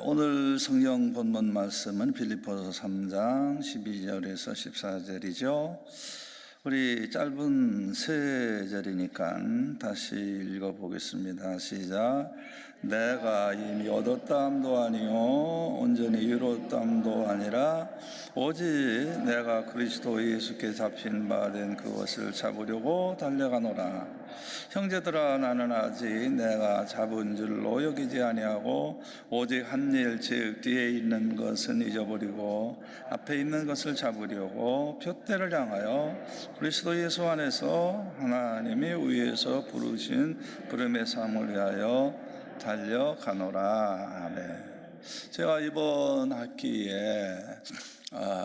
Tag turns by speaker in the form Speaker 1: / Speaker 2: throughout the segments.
Speaker 1: 오늘 성경 본문 말씀은 빌립보서 3장 12절에서 14절이죠. 우리 짧은 세 절이니까 다시 읽어보겠습니다. 시작. 내가 이미 얻었다함도 아니요 온전히 이루었다함도 아니라 오직 내가 그리스도 예수께 잡힌 바 된 그것을 잡으려고 달려가노라. 형제들아, 나는 아직 내가 잡은 줄로 여기지 아니하고 오직 한 일, 즉 뒤에 있는 것은 잊어버리고 앞에 있는 것을 잡으려고 푯대를 향하여 그리스도 예수 안에서 하나님이 위에서 부르신 부름의 삶을 위하여 달려가노라. 아멘. 제가 이번 학기에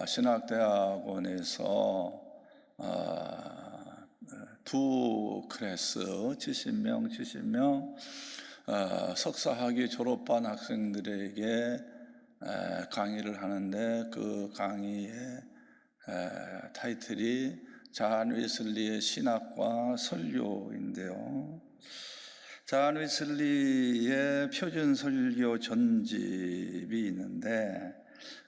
Speaker 1: 신학대학원에서 두 클래스 70명 석사학위 졸업반 학생들에게 강의를 하는데, 그 강의의 타이틀이 잔 웨슬리의 신학과 설교인데요. 잔 웨슬리의 표준 설교 전집이 있는데,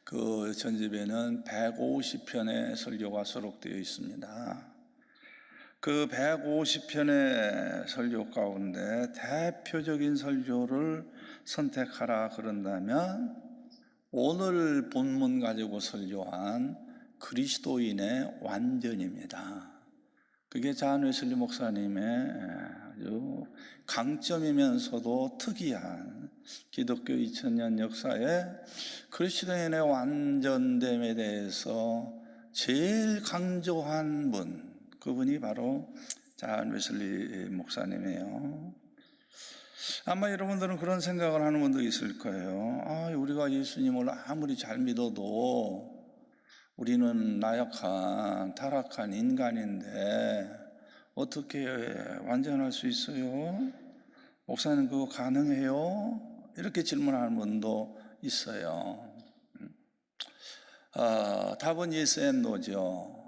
Speaker 1: 그 전집에는 150편의 설교가 수록되어 있습니다. 그 150편의 설교 가운데 대표적인 설교를 선택하라 그런다면 오늘 본문 가지고 설교한 그리스도인의 완전입니다. 그게 잔 웨슬리 목사님의 아주 강점이면서도 특이한 기독교 2000년 역사에 그리스도인의 완전됨에 대해서 제일 강조한 분, 그분이 바로 잔 웨슬리 목사님이에요. 아마 여러분들은 그런 생각을 하는 분도 있을 거예요. 우리가 예수님을 아무리 잘 믿어도 우리는 나약한 타락한 인간인데 어떻게 완전할 수 있어요? 목사님 그거 가능해요? 이렇게 질문하는 분도 있어요. 답은 yes and no죠.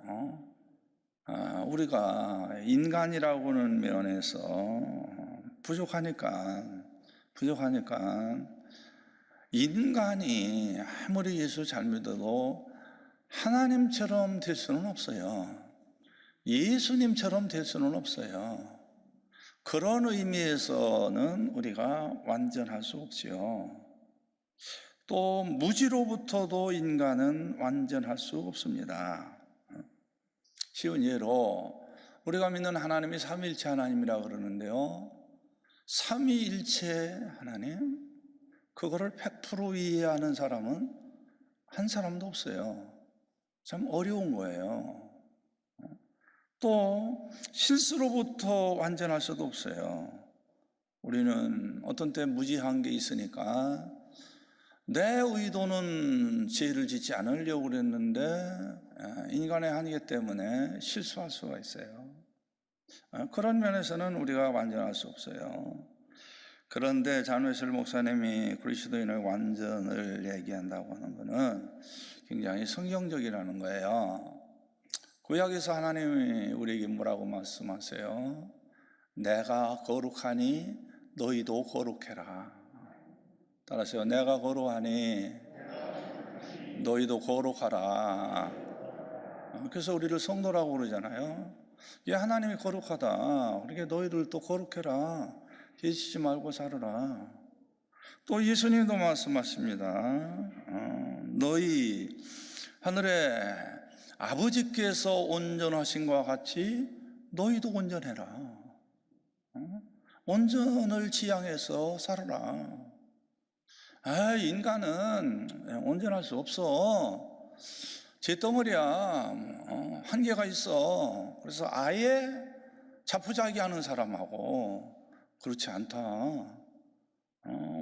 Speaker 1: 우리가 인간이라고는 면에서 부족하니까 인간이 아무리 예수 잘 믿어도 하나님처럼 될 수는 없어요. 예수님처럼 될 수는 없어요. 그런 의미에서는 우리가 완전할 수 없지요. 또 무지로부터도 인간은 완전할 수 없습니다. 쉬운 예로 우리가 믿는 하나님이 삼위일체 하나님이라고 그러는데요, 삼위일체 하나님, 그거를 100% 이해하는 사람은 한 사람도 없어요. 참 어려운 거예요. 또 실수로부터 완전할 수도 없어요. 우리는 어떤 때 무지한 게 있으니까 내 의도는 죄를 짓지 않으려고 그랬는데 인간의 한계 때문에 실수할 수가 있어요. 그런 면에서는 우리가 완전할 수 없어요. 그런데 잔 웨슬리 목사님이 그리스도인의 완전을 얘기한다고 하는 것은 굉장히 성경적이라는 거예요. 구약에서 하나님이 우리에게 뭐라고 말씀하세요? 내가 거룩하니 너희도 거룩해라. 따라서 내가 거룩하니 너희도 거룩하라. 그래서 우리를 성도라고 그러잖아요. 하나님이 거룩하다, 그러니까 너희들도 거룩해라. 죄짓지 말고 살아라. 또 예수님도 말씀하십니다. 너희 하늘에 아버지께서 온전하신 것과 같이 너희도 온전해라. 온전을 지향해서 살아라. 인간은 온전할 수 없어. 제-덩어리야. 한계가 있어. 그래서 아예 자포자기하는 사람하고 그렇지 않다.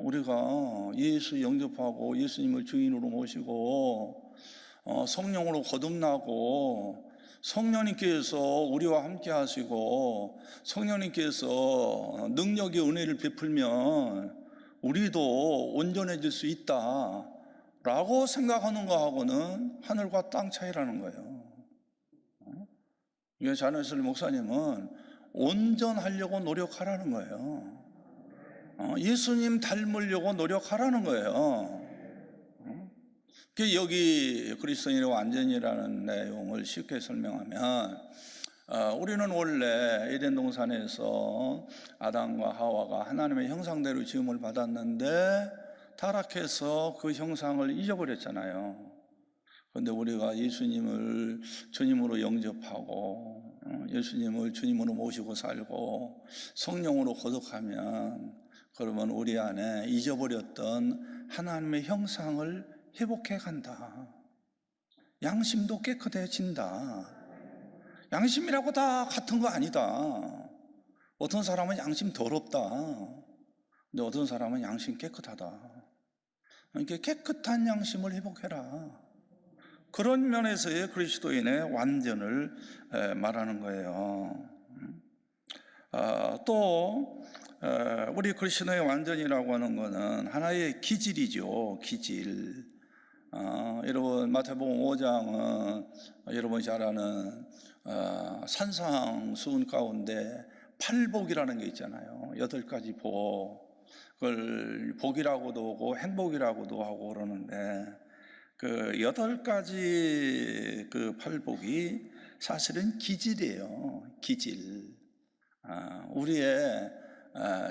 Speaker 1: 우리가 예수 영접하고 예수님을 주인으로 모시고 성령으로 거듭나고 성령님께서 우리와 함께 하시고 성령님께서 능력의 은혜를 베풀면 우리도 온전해질 수 있다 라고 생각하는 거하고는 하늘과 땅 차이라는 거예요. 잔 웨슬리 목사님은 온전하려고 노력하라는 거예요. 예수님 닮으려고 노력하라는 거예요. 여기 그리스도인의 완전이라는 내용을 쉽게 설명하면, 우리는 원래 에덴 동산에서 아담과 하와가 하나님의 형상대로 지음을 받았는데 타락해서 그 형상을 잊어버렸잖아요. 그런데 우리가 예수님을 주님으로 영접하고 예수님을 주님으로 모시고 살고 성령으로 거듭하면, 그러면 우리 안에 잊어버렸던 하나님의 형상을 회복해 간다. 양심도 깨끗해진다. 양심이라고 다 같은 거 아니다. 어떤 사람은 양심 더럽다. 근데 어떤 사람은 양심 깨끗하다. 그러니까 깨끗한 양심을 회복해라. 그런 면에서의 그리스도인의 완전을 말하는 거예요. 또 우리 그리스도의 완전이라고 하는 것은 하나의 기질이죠. 기질. 여러분 마태복음 5장은 여러분이 잘 아는 산상수훈 가운데 팔복이라는 게 있잖아요. 8가지 복. 그걸 복이라고도 하고 행복이라고도 하고 그러는데, 그 8가지 그 팔복이 사실은 기질이에요. 기질. 우리의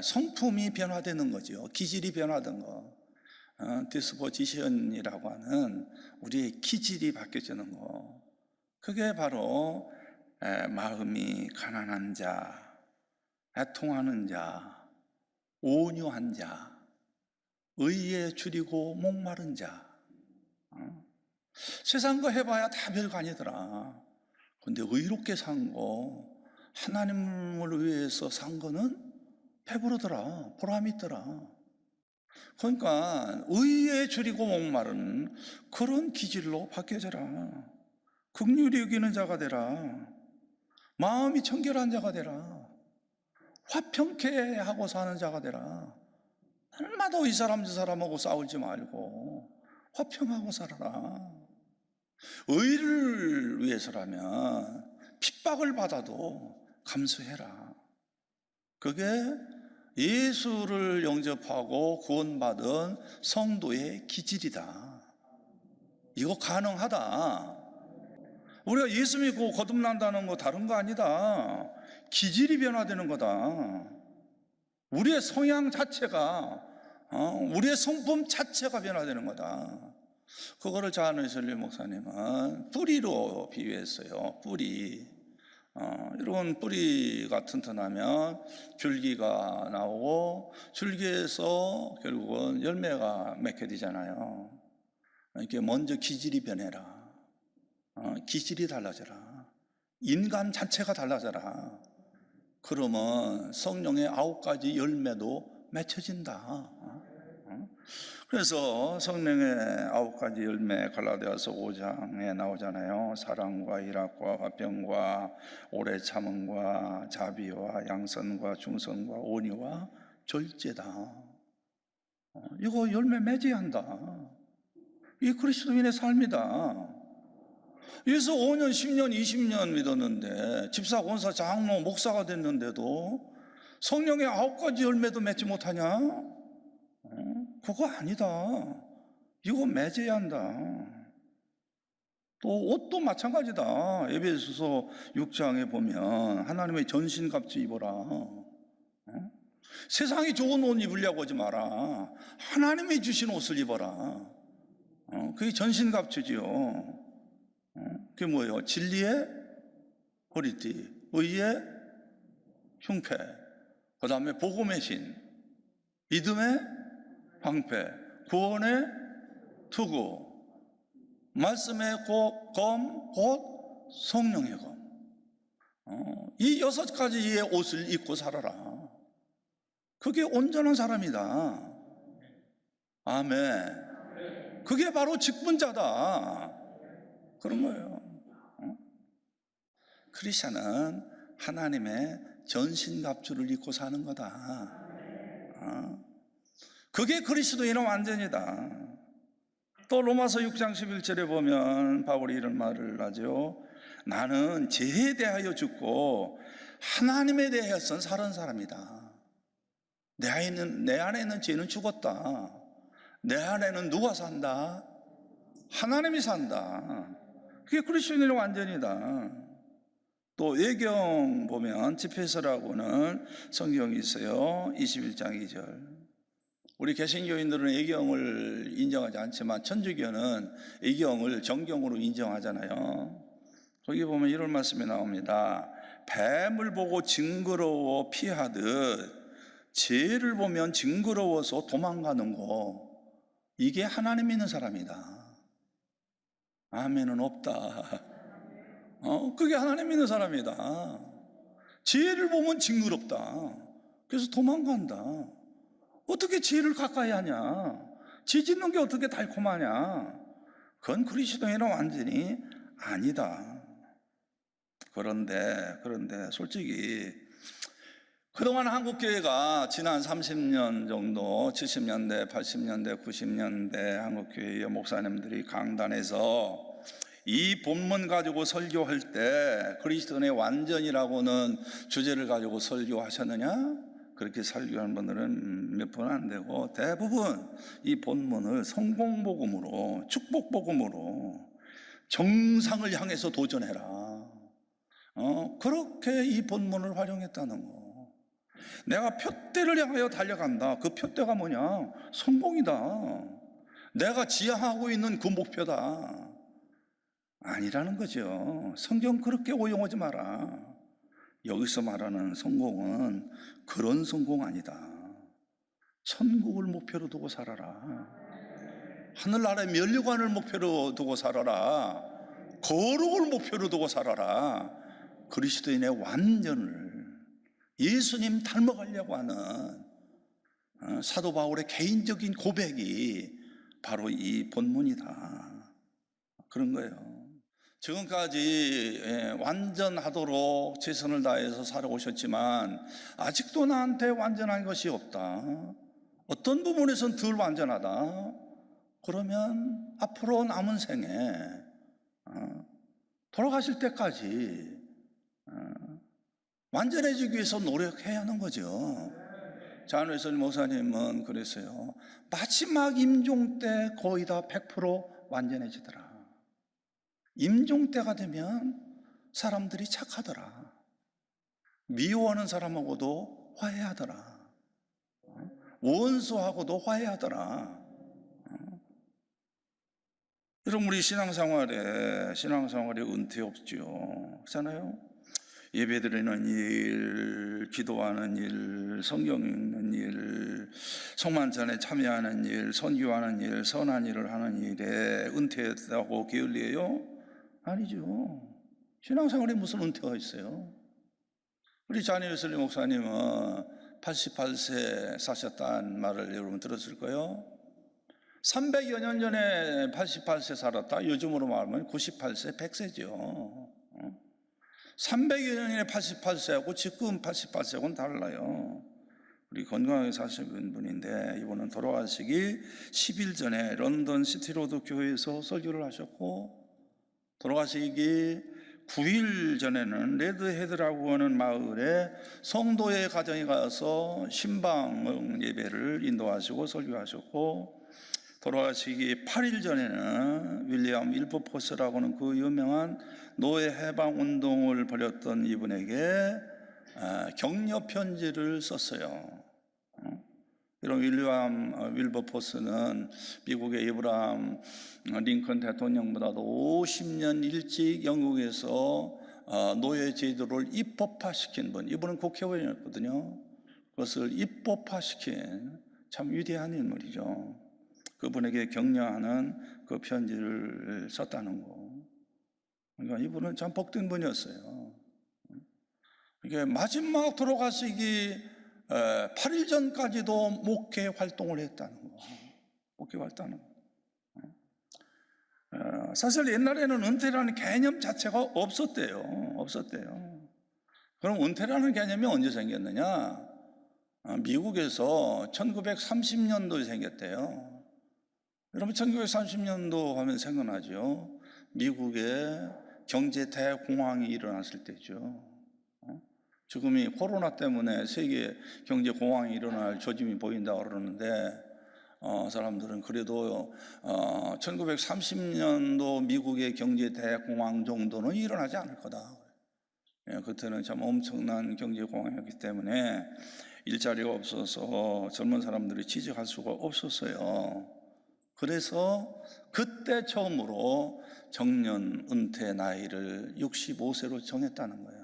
Speaker 1: 성품이 변화되는 거죠. 기질이 변화된 거. 디스포지션이라고 하는 우리의 기질이 바뀌어지는 거. 그게 바로 마음이 가난한 자, 애통하는 자, 온유한 자, 의에 줄이고 목마른 자. 세상 거 해봐야 다 별거 아니더라. 근데 의롭게 산 거, 하나님을 위해서 산 거는 배부르더라. 보람이 있더라. 그러니까 의에 줄이고 목마른 그런 기질로 바뀌어져라. 긍휼히 여기는 자가 되라. 마음이 청결한 자가 되라. 화평케 하고 사는 자가 되라. 날마다 이 사람 저 사람하고 싸우지 말고 화평하고 살아라. 의를 위해서라면 핍박을 받아도 감수해라. 그게 예수를 영접하고 구원받은 성도의 기질이다. 이거 가능하다. 우리가 예수 믿고 거듭난다는 거 다른 거 아니다. 기질이 변화되는 거다. 우리의 성향 자체가, 우리의 성품 자체가 변화되는 거다. 그거를 자한의슬리 목사님은 뿌리로 비유했어요. 뿌리. 이런 뿌리가 튼튼하면 줄기가 나오고, 줄기에서 결국은 열매가 맺게 되잖아요. 이렇게 먼저 기질이 변해라. 기질이 달라져라. 인간 자체가 달라져라. 그러면 성령의 9가지 열매도 맺혀진다. 그래서 성령의 9가지 열매 갈라디아서 5장에 나오잖아요. 사랑과 희락과 화평과 오래 참음과 자비와 양선과 중선과 온유와 절제다. 이거 열매 맺어야 한다. 이 그리스도인의 삶이다. 그래서 5년, 10년, 20년 믿었는데, 집사, 권사, 장로, 목사가 됐는데도 성령의 9가지 열매도 맺지 못하냐? 그거 아니다. 이거 맺어야 한다. 또 옷도 마찬가지다. 에베소서 6장에 보면 하나님의 전신갑주 입어라. 세상이 좋은 옷 입으려고 하지 마라. 하나님이 주신 옷을 입어라. 그게 전신갑주지요. 그게 뭐예요? 진리의 허리띠, 의의 흉패, 그 다음에 복음의 신, 믿음의 방패, 구원의 투구, 말씀의 검, 곧 성령의 검. 이 6가지의 옷을 입고 살아라. 그게 온전한 사람이다. 아멘. 그게 바로 직분자다. 그런 거예요. 크리스천은 하나님의 전신갑주를 입고 사는 거다. 그게 그리스도인의 완전이다. 또 로마서 6장 11절에 보면 바울이 이런 말을 하죠. 나는 죄에 대하여 죽고 하나님에 대하여선 사는 사람이다. 내 안에 있는 죄는 죽었다. 내 안에는 누가 산다? 하나님이 산다. 그게 그리스도인의 완전이다. 또 외경 보면 집회서라고는 성경이 있어요. 21장 2절. 우리 개신교인들은 외경을 인정하지 않지만 천주교는 외경을 정경으로 인정하잖아요. 거기 보면 이런 말씀이 나옵니다. 뱀을 보고 징그러워 피하듯 죄를 보면 징그러워서 도망가는 거, 이게 하나님 믿는 사람이다. 아멘은 없다. 그게 하나님 믿는 사람이다. 죄를 보면 징그럽다. 그래서 도망간다. 어떻게 죄를 가까이 하냐? 죄 짓는 게 어떻게 달콤하냐? 그건 그리스도인은 완전히 아니다. 그런데 솔직히 그동안 한국교회가 지난 30년 정도 70년대, 80년대, 90년대 한국교회의 목사님들이 강단에서 이 본문 가지고 설교할 때 그리스도인의 완전이라고는 주제를 가지고 설교하셨느냐? 그렇게 설교한 분들은 몇 분 안 되고 대부분 이 본문을 성공복음으로, 축복복음으로 정상을 향해서 도전해라, 그렇게 이 본문을 활용했다는 거. 내가 표대를 향하여 달려간다. 그 표대가 뭐냐? 성공이다. 내가 지향하고 있는 그 목표다. 아니라는 거죠. 성경 그렇게 오용하지 마라. 여기서 말하는 성공은 그런 성공 아니다. 천국을 목표로 두고 살아라. 하늘나라의 면류관을 목표로 두고 살아라. 거룩을 목표로 두고 살아라. 그리스도인의 완전을, 예수님 닮아가려고 하는 사도 바울의 개인적인 고백이 바로 이 본문이다. 그런 거예요. 지금까지 완전하도록 최선을 다해서 살아오셨지만 아직도 나한테 완전한 것이 없다. 어떤 부분에선 덜 완전하다. 그러면 앞으로 남은 생에 돌아가실 때까지 완전해지기 위해서 노력해야 하는 거죠. 장로에서 목사님은 그랬어요. 마지막 임종 때 거의 다 100% 완전해지더라. 임종 때가 되면 사람들이 착하더라. 미워하는 사람하고도 화해하더라. 원수하고도 화해하더라. 여러분, 우리 신앙생활에 은퇴 없죠. 그렇잖아요? 예배드리는 일, 기도하는 일, 성경 읽는 일, 성만찬에 참여하는 일, 선교하는 일, 선한 일을 하는 일에 은퇴했다고 게을리해요? 아니죠. 신앙생활에 무슨 은퇴가 있어요? 우리 자니웨슬리 목사님은 88세 사셨다는 말을 여러분 들었을 거예요. 300여 년 전에 88세 살았다. 요즘으로 말하면 98세, 100세죠. 300여 년 전에 88세하고 지금 88세하고는 달라요. 우리 건강하게 사시는 분인데 이분은 돌아가시기 10일 전에 런던 시티로드 교회에서 설교를 하셨고, 돌아가시기 9일 전에는 레드헤드라고 하는 마을에 성도의 가정에 가서 신방 예배를 인도하시고 설교하셨고, 돌아가시기 8일 전에는 윌리엄 윌버포스라고 하는 그 유명한 노예 해방 운동을 벌였던 이분에게 격려 편지를 썼어요. 이런 윌리엄 윌버포스는 미국의 에이브라함 링컨 대통령보다도 50년 일찍 영국에서 노예 제도를 입법화시킨 분, 이분은 국회의원이었거든요. 그것을 입법화시킨 참 위대한 인물이죠. 그분에게 격려하는 그 편지를 썼다는 거. 그러니까 이분은 참 복된 분이었어요. 이게 마지막 돌아가시기 8일 전까지도 목회 활동을 했다는 거. 목회 활동을. 사실 옛날에는 은퇴라는 개념 자체가 없었대요. 그럼 은퇴라는 개념이 언제 생겼느냐? 미국에서 1930년도에 생겼대요. 여러분, 1930년도 하면 생각나죠? 미국의 경제 대공황이 일어났을 때죠. 지금 이 코로나 때문에 세계 경제 공황이 일어날 조짐이 보인다고 그러는데, 사람들은 그래도 1930년도 미국의 경제 대공황 정도는 일어나지 않을 거다. 그때는 참 엄청난 경제 공황이었기 때문에 일자리가 없어서 젊은 사람들이 취직할 수가 없었어요. 그래서 그때 처음으로 정년 은퇴 나이를 65세로 정했다는 거예요.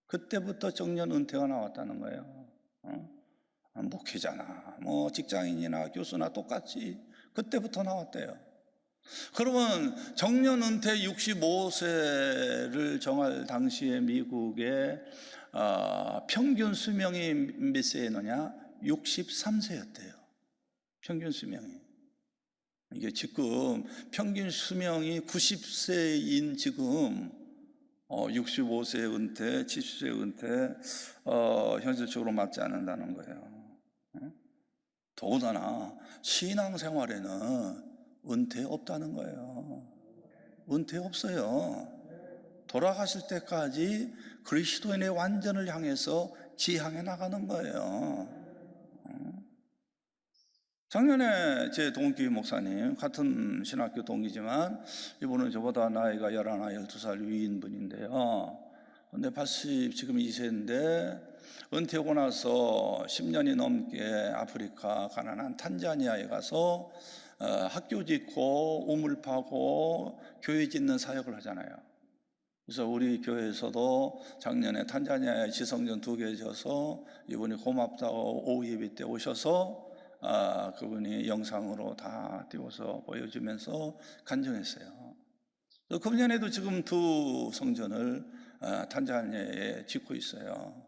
Speaker 1: 그때부터 정년 은퇴가 나왔다는 거예요. 목회자나 뭐 직장인이나 교수나 똑같이 그때부터 나왔대요. 그러면 정년 은퇴 65세를 정할 당시에 미국의 평균 수명이 몇 세였느냐? 63세였대요. 평균 수명이. 이게 지금 평균 수명이 90세인 지금 65세 은퇴, 70세 은퇴 현실적으로 맞지 않는다는 거예요. 더군다나 신앙생활에는 은퇴 없다는 거예요. 은퇴 없어요. 돌아가실 때까지 그리스도인의 완전을 향해서 지향해 나가는 거예요. 작년에 제 동기 목사님, 같은 신학교 동기지만 이분은 저보다 나이가 11, 12살 위인 분인데요. 근데 80, 지금 2세인데 은퇴하고 나서 10년이 넘게 아프리카 가난한 탄자니아에 가서 학교 짓고 우물 파고 교회 짓는 사역을 하잖아요. 그래서 우리 교회에서도 작년에 탄자니아에 지성전 2개 져서 이분이 고맙다고 오후 예배 때 오셔서 그분이 영상으로 다 띄워서 보여주면서 간증했어요. 금년에도 지금 2 성전을 탄자니아에 짓고 있어요.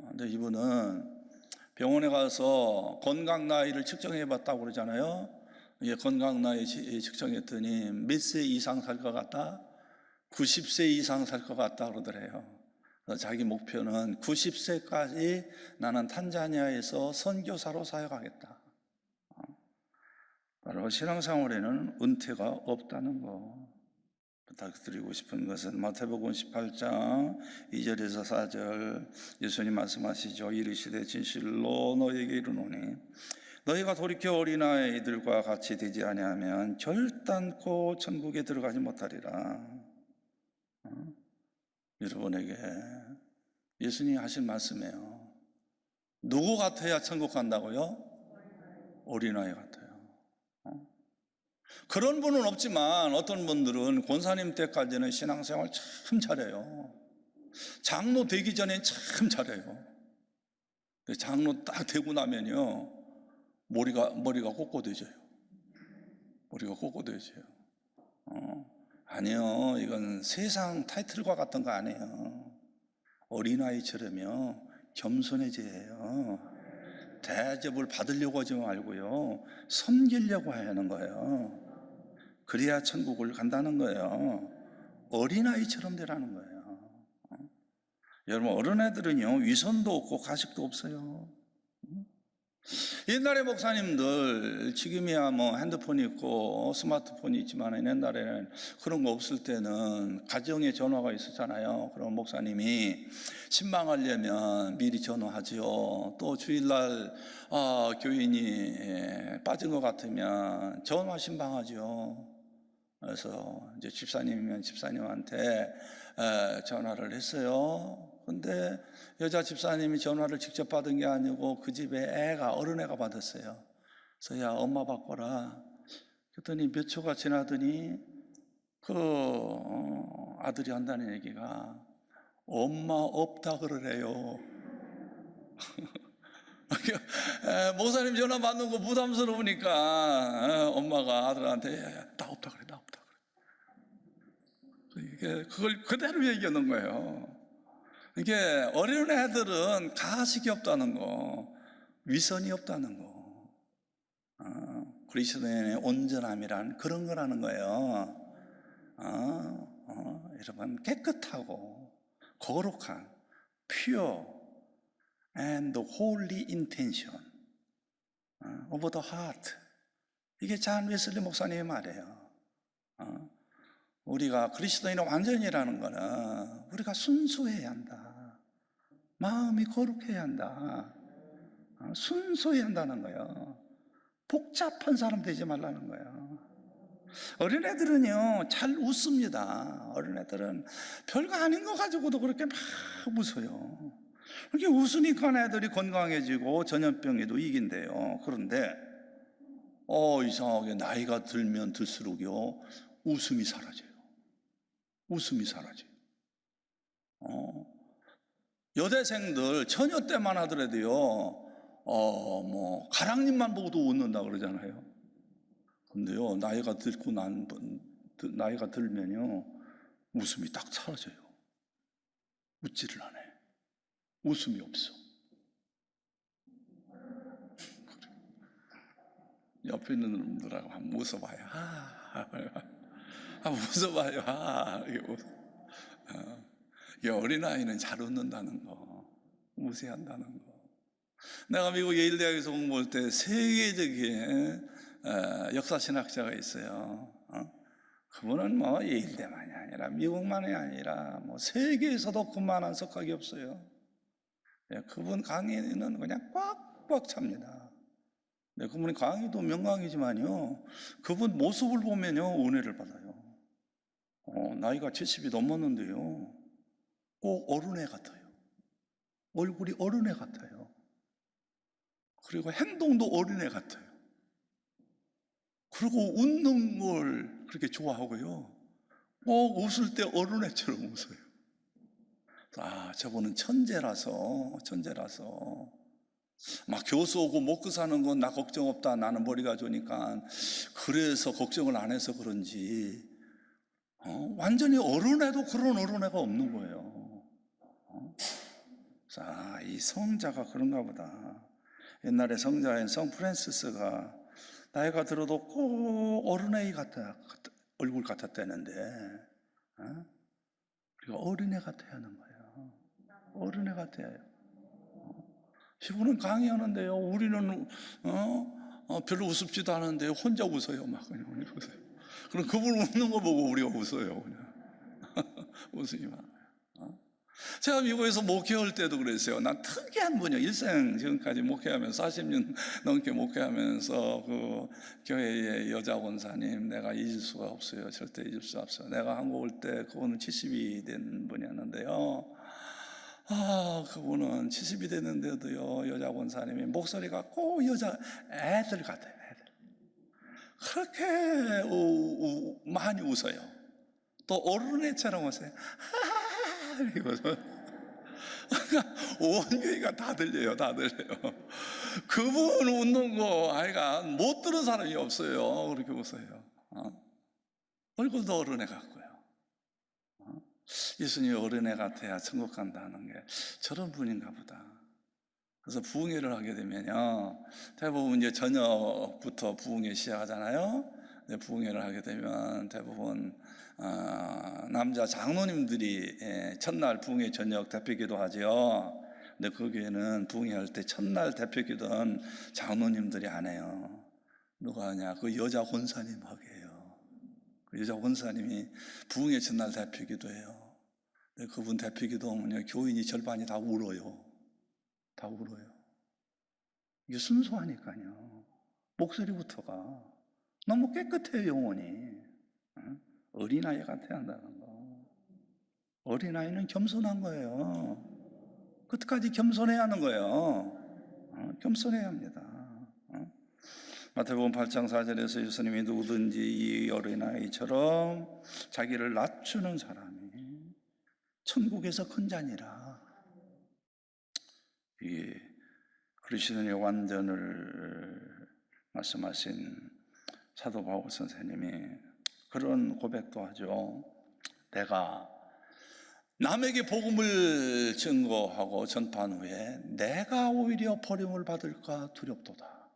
Speaker 1: 근데 이분은 병원에 가서 건강 나이를 측정해 봤다고 그러잖아요. 이게 건강 나이 측정했더니 몇 세 이상 살 것 같다? 90세 이상 살 것 같다 그러더래요. 자기 목표는 90세까지 나는 탄자니아에서 선교사로 사역하겠다. 바로 신앙생활에는 은퇴가 없다는 거. 부탁드리고 싶은 것은 마태복음 18장 2절에서 4절 예수님 말씀하시죠. 이르시되 진실로 너희에게 이르노니 너희가 돌이켜 어린아이들과 같이 되지 아니하면 결단코 천국에 들어가지 못하리라. 여러분에게 예수님이 하신 말씀이에요. 누구 같아야 천국 간다고요? 어린아이 같아요. 그런 분은 없지만 어떤 분들은 권사님 때까지는 신앙생활 참 잘해요. 장로 되기 전엔 참 잘해요. 장로 딱 되고 나면요 머리가 꼿꼿해져요. 머리가 꼿꼿해져요. 아니요, 이건 세상 타이틀과 같은 거 아니에요. 어린아이처럼요 겸손해져야 해요. 대접을 받으려고 하지 말고요 섬기려고 하는 거예요. 그래야 천국을 간다는 거예요. 어린아이처럼 되라는 거예요. 여러분, 어린애들은요 위선도 없고 가식도 없어요. 옛날에 목사님들, 지금이야 뭐 핸드폰이 있고 스마트폰이 있지만 옛날에는 그런 거 없을 때는 가정에 전화가 있었잖아요. 그럼 목사님이 신방하려면 미리 전화하지요. 또 주일날 교인이 빠진 것 같으면 전화 신방하죠. 그래서 이제 집사님이면 집사님한테 전화를 했어요. 근데 여자 집사님이 전화를 직접 받은 게 아니고 그 집에 어린애가 받았어요. 그래서 야, 엄마 바꿔라. 그랬더니 몇 초가 지나더니 그 아들이 한다는 얘기가 엄마 없다 그러래요. 목사님 전화 받는 거 부담스러우니까 엄마가 아들한테 야, 나 없다 그래, 나 없다 그래. 그걸 그대로 얘기하는 거예요. 이게 어린애들은 가식이 없다는 거, 위선이 없다는 거, 그리스도인의 온전함이란 그런 거라는 거예요. 여러분, 깨끗하고 거룩한 pure and holy intention of the heart. 이게 잔 웨슬리 목사님의 말이에요. 우리가 그리스도인의 완전이라는 거는 우리가 순수해야 한다. 마음이 거룩해야 한다. 순수해야 한다는 거예요. 복잡한 사람 되지 말라는 거예요. 어린애들은요, 잘 웃습니다. 어린애들은 별거 아닌 거 가지고도 그렇게 막 웃어요. 그렇게 웃으니까 애들이 건강해지고 전염병에도 이긴대요. 그런데 이상하게 나이가 들면 들수록요, 웃음이 사라져요. 웃음이 사라져요. 여대생들 처녀 때만 하더라도요, 가랑잎만 보고도 웃는다 그러잖아요. 근데요, 나이가 들면요, 웃음이 딱 사라져요. 웃지를 않아요. 웃음이 없어. 옆에 있는 놈들하고 한번 웃어봐요. 웃어봐요. 이게 어린아이는 잘 웃는다는 거, 웃어야 한다는 거. 내가 미국 예일대학에서 공부할 때 세계적인 역사신학자가 있어요. 그분은 예일대만이 아니라 미국만이 아니라 세계에서도 그만한 석학이 없어요. 그분 강의는 그냥 꽉꽉 찹니다. 그분이 강의도 명강이지만요, 그분 모습을 보면요, 은혜를 받아요. 나이가 70이 넘었는데요, 꼭 어른애 같아요. 얼굴이 어른애 같아요. 그리고 행동도 어린애 같아요. 그리고 웃는 걸 그렇게 좋아하고요, 꼭 웃을 때 어른애처럼 웃어요. 저분은 천재라서 막 교수 오고 먹고 사는 건 나 걱정 없다, 나는 머리가 좋으니까, 그래서 걱정을 안 해서 그런지 완전히 어른애도 그런 어른애가 없는 거예요. 이 성자가 그런가 보다. 옛날에 성자인 성 프란시스가 나이가 들어도 꼭 어린애 얼굴 같았다는데, 우리가 어린애 같아야 하는 거예요. 어린애 같아야 해요. 이분은 강의하는데요, 우리는 별로 우습지도 않은데 혼자 웃어요. 막 그냥 웃어요. 그럼 그분 웃는 거 보고 우리가 웃어요. 그냥 웃으지 마. 제가 미국에서 목회할 때도 그랬어요. 난 특이한 분이요. 일생 지금까지 목회하면서 40년 넘게 목회하면서 그 교회의 여자 권사님 내가 잊을 수가 없어요. 절대 잊을 수 없어요. 내가 한국 올 때 그분은 70이 된 분이었는데요. 그분은 70이 됐는데도요, 여자 권사님이 목소리가 꼭 여자 애들 같아요. 애들. 그렇게 많이 웃어요. 또 어른애처럼 웃어요. 이거죠. 온 교회가 다 들려요. 그분 웃는 거 아이가 못 들은 사람이 없어요. 그렇게 웃어요. 얼굴도 어른애 같고요. 예수님이 어른애 같아야 천국 간다는 게 저런 분인가 보다. 그래서 부흥회를 하게 되면요, 대부분 이제 저녁부터 부흥회 시작하잖아요. 부흥회를 하게 되면 대부분 남자 장로님들이 첫날 부흥회 저녁 대표기도 하죠. 근데 거기에는 부흥회 할 때 첫날 대표기도는 장로님들이 안 해요. 누가 하냐? 그 여자 권사님 하게 해요. 그 여자 권사님이 부흥회 첫날 대표기도 해요. 근데 그분 대표기도 하면요, 교인이 절반이 다 울어요. 다 울어요. 이게 순수하니까요. 목소리부터가 너무 깨끗해요, 영혼이. 어린아이 같아야 한다는 거. 어린아이는 겸손한 거예요. 끝까지 겸손해야 하는 거예요. 겸손해야 합니다. 마태복음 8장 4절에서 예수님이 누구든지 이 어린아이처럼 자기를 낮추는 사람이 천국에서 큰 자니라. 이 그리스도인의 완전을 말씀하신 사도 바울 선생님이 그런 고백도 하죠. 내가 남에게 복음을 증거하고 전파한 후에 내가 오히려 버림을 받을까 두렵도다.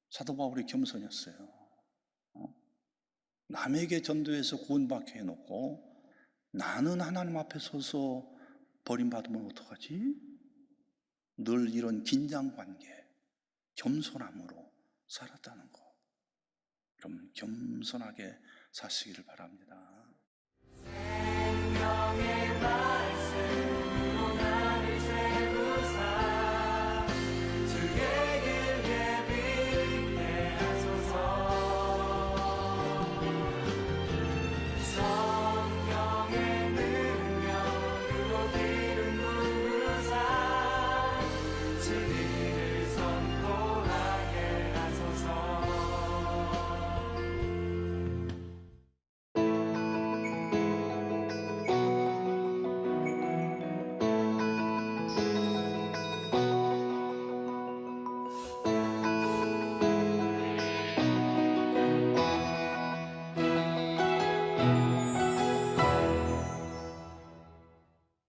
Speaker 1: 사도 바울이 겸손이었어요. 남에게 전도해서 구원받게 해놓고 나는 하나님 앞에 서서 버림받으면 어떡하지? 늘 이런 긴장관계, 겸손함으로 살았다는 거. 여러분 겸손하게 사시기를 바랍니다.